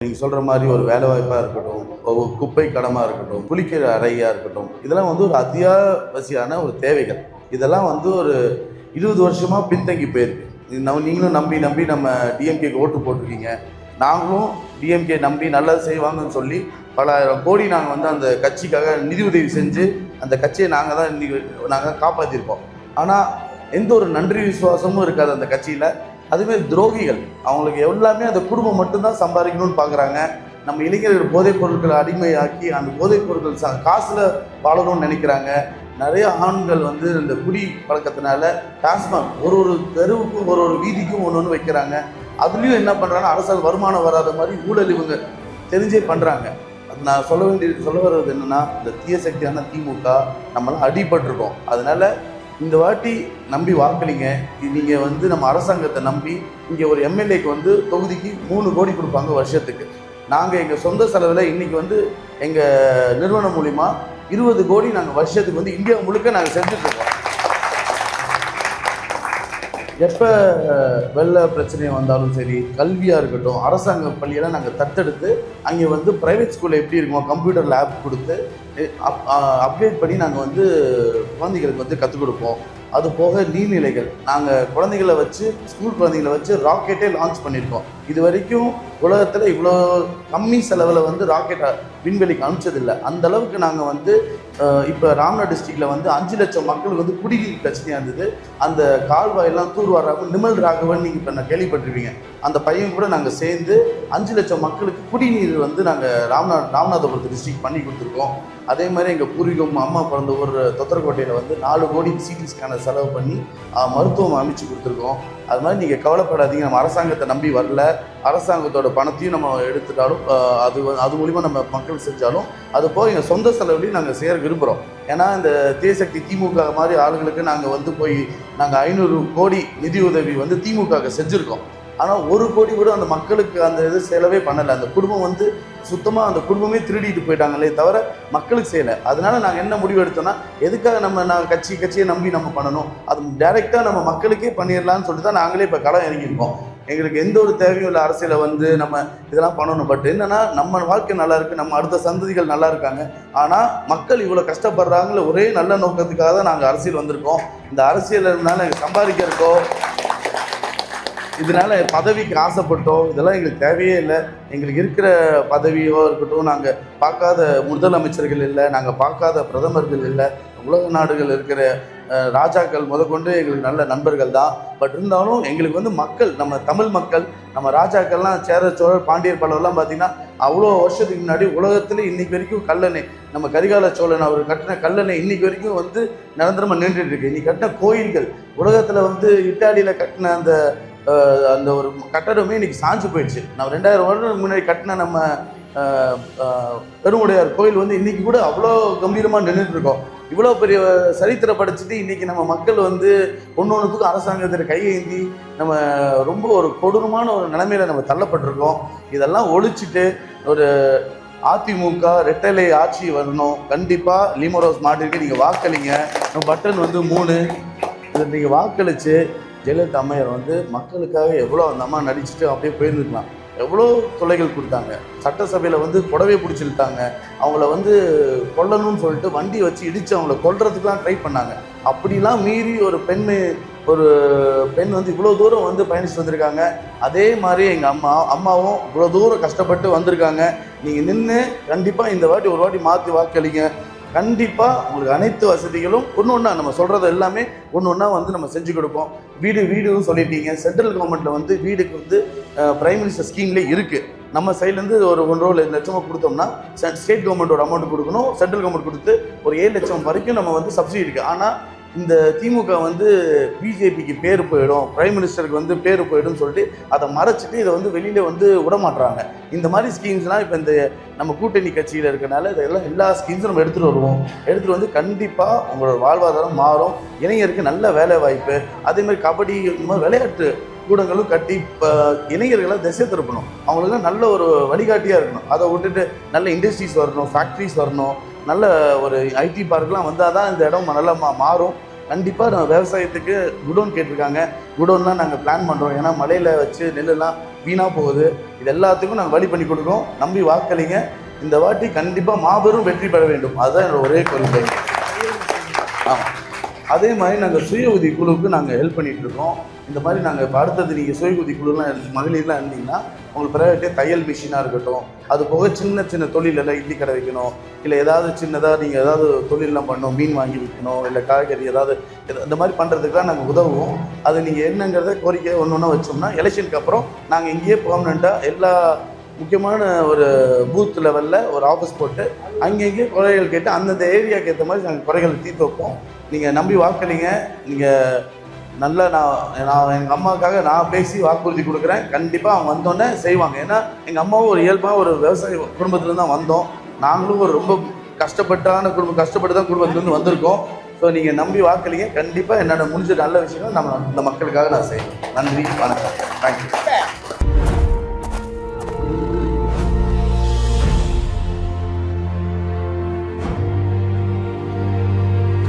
நீங்கள் சொல்கிற மாதிரி ஒரு வேலைவாய்ப்பாக இருக்கட்டும், ஒரு குப்பை கடமாக இருக்கட்டும், குளிக்கிற அறையாக இருக்கட்டும், இதெல்லாம் வந்து ஒரு அத்தியாவசியான ஒரு தேவைகள். இதெல்லாம் வந்து ஒரு 20 வருஷமாக பின்தங்கி போயிருக்கு. நீங்களும் நம்பி நம்பி நம்ம டிஎம்கேக்கு ஓட்டு போட்டிருக்கீங்க. நாங்களும் டிஎம்கே நம்பி நல்லது செய்வாங்கன்னு சொல்லி பல ஆயிரம் கோடி நாங்கள் வந்து அந்த கட்சிக்காக நிதி உதவி செஞ்சு அந்த கட்சியை நாங்கள் தான் இன்றைக்கி நாங்கள் காப்பாற்றிருப்போம். ஆனால் எந்த ஒரு நன்றி விசுவாசமும் இருக்காது அந்த கட்சியில். அதுமாதிரி துரோகிகள், அவங்களுக்கு எல்லாமே அந்த குடும்பம் மட்டும்தான் சம்பாதிக்கணும்னு பார்க்குறாங்க. நம்ம இளைஞர்கள் போதைப் பொருட்களை அடிமையாக்கி அந்த போதைப் பொருட்கள் காசில் வாழணும்னு நினைக்கிறாங்க. நிறைய ஆண்கள் வந்து இந்த குடி பழக்கத்தினால டாஸ்மாக் ஒரு தெருவுக்கும் ஒரு வீதிக்கும் ஒன்று வைக்கிறாங்க. அதுலேயும் என்ன பண்ணுறாங்கன்னா அரசால் வருமானம் வராத மாதிரி ஊழல் இவங்க தெரிஞ்சே பண்ணுறாங்க. அது நான் சொல்ல வர்றது என்னென்னா, இந்த தீய சக்தியான திமுக நம்மளாம் அடிபட்டிருக்கோம். அதனால் இந்த வாட்டி நம்பி வாக்களிங்க. நீங்கள் வந்து நம்ம அரசாங்கத்தை நம்பி இங்கே ஒரு எம்எல்ஏக்கு வந்து தொகுதிக்கு 3 கோடி கொடுப்பாங்க வருஷத்துக்கு. நாங்கள் எங்கள் சொந்த செலவில் இன்றைக்கி வந்து எங்கள் நிறுவனம் மூலிமா 20 கோடி நாங்கள் வருஷத்துக்கு வந்து இந்தியா முழுக்க நாங்கள் செஞ்சுட்ருக்கோம். எப்போ வெள்ள பிரச்சனை வந்தாலும் சரி, கல்வியாக இருக்கட்டும், அரசாங்க பள்ளியெல்லாம் நாங்கள் தத்தெடுத்து அங்கே வந்து ப்ரைவேட் ஸ்கூலில் எப்படி இருக்குமோ கம்ப்யூட்டர் லேப் கொடுத்து அப்டேட் பண்ணி நாங்கள் வந்து குழந்தைகளுக்கு வந்து கற்றுக் கொடுப்போம். அது போக நீர்நிலைகள், நாங்கள் குழந்தைகளை வச்சு ஸ்கூல் குழந்தைகளை வச்சு ராக்கெட்டே லான்ச் பண்ணியிருக்கோம். இது வரைக்கும் உலகத்தில் இவ்வளோ கம்மி செலவில் வந்து ராக்கெட்டை விண்வெளிக்கு அனுப்பிச்சதில்லை. அந்த அளவுக்கு நாங்கள் வந்து இப்போ ராம்நாத் டிஸ்ட்ரிக்டில் வந்து 5 லட்சம் மக்களுக்கு வந்து குடிநீர் பிரச்சனையாக இருந்தது. அந்த கால்வாயெல்லாம் தூர்வாராமல் நிமல் ராகவன் நீங்கள் இப்போ நான் கேள்விப்பட்டிருப்பீங்க, அந்த பையன் கூட நாங்கள் சேர்ந்து 5 லட்சம் மக்களுக்கு குடிநீர் வந்து நாங்கள் ராமநாதபுரத்து டிஸ்ட்ரிக்ட் பண்ணி கொடுத்துருக்கோம். அதே மாதிரி எங்கள் பூர்வீகம் அம்மா பிறந்த ஒரு தொத்தரக்கோட்டையில் வந்து 4 கோடி சிடி ஸ்கேனர் செலவு பண்ணி மருத்துவம் அமைச்சு கொடுத்துருக்கோம். அது மாதிரி நீங்கள் கவலைப்படாதீங்க. நம்ம அரசாங்கத்தை நம்பி வரல. அரசாங்கத்தோட பணத்தையும் நம்ம எடுத்துட்டாலும் அது மூலிமா நம்ம மக்கள் செஞ்சாலும் அது போய் எங்கள் சொந்த செலவுலையும் நாங்கள் சேர விரும்புகிறோம். ஏன்னா இந்த தேசக்தி திமுக மாதிரி ஆளுங்களுக்கு நாங்கள் வந்து போய் நாங்கள் 500 கோடி நிதி உதவி வந்து திமுக செஞ்சுருக்கோம். ஆனால் 1 கோடி கூட அந்த மக்களுக்கு அந்த இது செலவே பண்ணலை. அந்த குடும்பம் வந்து சுத்தமாக அந்த குடும்பமே திருடிட்டு போயிட்டாங்களே தவிர மக்களுக்கு செய்யலை. அதனால நாங்கள் என்ன முடிவு எடுத்தோம்னா, எதுக்காக நாங்கள் கட்சியை நம்பி நம்ம பண்ணணும், அது டைரெக்டாக நம்ம மக்களுக்கே பண்ணிடலான்னு சொல்லிட்டு தான் நாங்களே இப்போ களம் இறங்கியிருக்கோம். எங்களுக்கு எந்த ஒரு தேவையும் இல்லை அரசியலை வந்து நம்ம இதெல்லாம் பண்ணணும். பட் என்னென்னா, நம்ம வாழ்க்கை நல்லா இருக்குது, நம்ம அடுத்த சந்ததிகள் நல்லா இருக்காங்க. ஆனால் மக்கள் இவ்வளோ கஷ்டப்படுறாங்களே ஒரே நல்ல நோக்கத்துக்காக தான் நாங்கள் அரசியல் வந்திருக்கோம். இந்த அரசியல் இருந்தாலும் எங்கள் சம்பாதிக்கிறக்கோ இதனால் பதவிக்கு ஆசைப்பட்டோம், இதெல்லாம் எங்களுக்கு தேவையே இல்லை. எங்களுக்கு இருக்கிற பதவியோ இருக்கட்டும், நாங்கள் பார்க்காத முதலமைச்சர்கள் இல்லை, நாங்கள் பார்க்காத பிரதமர்கள் இல்லை, உலக நாடுகள் இருக்கிற ராஜாக்கள் முதற்கொண்டு எங்களுக்கு நல்ல நண்பர்கள் தான். பட் இருந்தாலும் எங்களுக்கு வந்து மக்கள், நம்ம தமிழ் மக்கள், நம்ம ராஜாக்கள்லாம் சேர சோழர் பாண்டியர் பல்லவர்லாம் பார்த்திங்கன்னா அவ்வளோ வருஷத்துக்கு முன்னாடி உலகத்தில் இன்றைக்கி வரைக்கும் கல்லணை, நம்ம கரிகால சோழன் அவர் கட்டின கல்லணை இன்றைக்கி வரைக்கும் வந்து நிரந்தரமாக நின்றுட்டு இருக்கு. இன்றைக்கி கட்டின கோயில்கள், உலகத்தில் வந்து இட்டாலியில் கட்டின அந்த ஒரு கட்டடமே இன்றைக்கி சாஞ்சு போயிடுச்சு. நம்ம 2000 வருடத்துக்கு முன்னாடி கட்டின நம்ம பெருமுடையார் கோயில் வந்து இன்றைக்கி கூட அவ்வளோ கம்பீரமாக நின்றுட்டுருக்கோம். இவ்வளோ பெரிய சரித்திரம் படிச்சுட்டு இன்றைக்கி நம்ம மக்கள் வந்து ஒன்றுத்துக்கும் அரசாங்கத்தில் கையேந்தி நம்ம ரொம்ப ஒரு கொடூரமான ஒரு நிலைமையில் நம்ம தள்ளப்பட்டிருக்கோம். இதெல்லாம் ஒழிச்சிட்டு ஒரு அதிமுக ரெட்டலை ஆட்சி வரணும். கண்டிப்பாக லீமோரோஸ் மாட்டிற்கு நீங்கள் வாக்களிங்க. பட்டன் வந்து 3 இதை நீங்கள் வாக்களித்து ஜெயலலிதா அம்மையார் வந்து மக்களுக்காக எவ்வளோ அந்த அம்மா நடிச்சுட்டு அப்படியே போயிருந்துக்கலாம். எவ்வளோ தொல்லைகள் கொடுத்தாங்க. சட்டசபையில் வந்து புடவை பிடிச்சிருந்தாங்க. அவங்கள வந்து கொல்லணும்னு சொல்லிட்டு வண்டி வச்சு இடித்து அவங்கள கொல்றதுக்கெலாம் ட்ரை பண்ணாங்க. அப்படிலாம் மீறி ஒரு பெண் வந்து இவ்வளோ தூரம் வந்து பயணிச்சுட்டு வந்திருக்காங்க. அதே மாதிரி எங்கள் அம்மாவும் இவ்வளோ தூரம் கஷ்டப்பட்டு வந்திருக்காங்க. நீங்கள் நின்று கண்டிப்பாக இந்த வாட்டி ஒரு வாட்டி மாற்றி வாக்களிங்க. கண்டிப்பாக உங்களுக்கு அனைத்து வசதிகளும் ஒன்று நம்ம சொல்கிறது எல்லாமே ஒன்று வந்து நம்ம செஞ்சு கொடுப்போம். வீடுன்னு சொல்லிட்டீங்க. சென்ட்ரல் கவர்மெண்ட்டில் வந்து வீடுக்கு வந்து பிரைம் மினிஸ்டர் ஸ்கீம்லேயே இருக்குது. நம்ம சைட்லேருந்து ஒரு 1.5 லட்சமாக கொடுத்தோம்னா ஸ்டேட் கவர்மெண்ட்டோட அமௌண்ட் கொடுக்கணும். சென்ட்ரல் கவர்மெண்ட் கொடுத்து ஒரு 7 லட்சம் வரைக்கும் நம்ம வந்து சப்சிடி இருக்குது. ஆனால் இந்த திமுக வந்து பிஜேபிக்கு பேர் போயிடும், பிரைம் மினிஸ்டருக்கு வந்து பேர் போயிடும்னு சொல்லிட்டு அதை மறைச்சிட்டு இதை வந்து வெளியில் வந்து விடமாட்டுறாங்க. இந்த மாதிரி ஸ்கீம்ஸ்லாம் இப்போ இந்த நம்ம கூட்டணி கட்சியில் இருக்கிறனால இதெல்லாம் எல்லா ஸ்கீம்ஸும் நம்ம எடுத்துகிட்டு வருவோம். எடுத்துகிட்டு வந்து கண்டிப்பாக உங்களோட வாழ்வாதாரம் மாறும். இளைஞருக்கு நல்ல வேலை வாய்ப்பு, அதேமாதிரி கபடி இந்த மாதிரி விளையாட்டு கூடங்களும் கட்டி இளைஞர்களை திசை திருப்பணும். அவங்களுக்கு நல்ல ஒரு வழிகாட்டியாக இருக்கணும். அதை விட்டுட்டு நல்ல இண்டஸ்ட்ரீஸ் வரணும், ஃபேக்ட்ரிஸ் வரணும், நல்ல ஒரு ஐடி பார்க்லாம் வந்தால் தான் இந்த இடம் நல்லா மாறும். கண்டிப்பாக நம்ம விவசாயத்துக்கு குடோன் கேட்டிருக்காங்க. குடோன்லாம் நாங்கள் பிளான் பண்ணுறோம். ஏன்னா மலையில் வச்சு நெல்லுலாம் வீணாக போகுது. இது எல்லாத்துக்கும் நாங்கள் வழி பண்ணி கொடுக்குறோம். நம்பி வாக்களிங்க. இந்த வாட்டி கண்டிப்பாக மாபெரும் வெற்றி பெற வேண்டும். அதுதான் என்னோட ஒரே கோரிக்கை. ஆமாம். அதே மாதிரி நாங்கள் சுய உதவி குழுவுக்கு நாங்கள் ஹெல்ப் பண்ணிகிட்ருக்கோம். இந்த மாதிரி நாங்கள் இப்போ அடுத்தது நீங்கள் சுய உதவி குழுலாம் மகளிர்லாம் இருந்தீங்கன்னா உங்களுக்கு ப்ரைவேட்டே தையல் மிஷினாக இருக்கட்டும், அது போக சின்ன சின்ன தொழிலெல்லாம் இட்லி கடை வைக்கணும், இல்லை ஏதாவது சின்னதாக நீங்கள் ஏதாவது தொழிலெலாம் பண்ணணும், மீன் வாங்கி விற்கணும், இல்லை காய்கறி ஏதாவது இந்த மாதிரி பண்ணுறதுக்குலாம் நாங்கள் உதவுவோம். அது நீங்கள் என்னங்கிறத கோரிக்கை ஒன்று ஒன்றா வச்சோம்னா எலெக்ஷனுக்கு அப்புறம் நாங்கள் இங்கேயே பெர்மனெண்ட்டாக எல்லா முக்கியமான ஒரு பூத் லெவலில் ஒரு ஆஃபீஸ் போட்டு அங்கங்கே குறைகள் கேட்டு அந்தந்த ஏரியாவுக்கு ஏற்ற மாதிரி நாங்கள் குறைகளை தீர்த்து வைப்போம். நீங்கள் நம்பி வாக்களிங்க. நீங்கள் நல்லா நான் எங்கள் அம்மாவுக்காக நான் பேசி வாக்குறுதி கொடுக்குறேன். கண்டிப்பாக அவங்க வந்தோடனே செய்வாங்க. ஏன்னா எங்கள் அம்மாவும் ஒரு இயல்பாக ஒரு விவசாய குடும்பத்துலேருந்து தான் வந்தோம். நாங்களும் ஒரு ரொம்ப கஷ்டப்பட்டு தான் குடும்பத்துலேருந்து வந்திருக்கோம். ஸோ நீங்கள் நம்பி வாக்களிங்க. கண்டிப்பாக என்னோட முடிஞ்ச நல்ல விஷயங்கள் நம்ம இந்த மக்களுக்காக நான் செய்வேன். நன்றி, வணக்கம், தேங்க்யூ.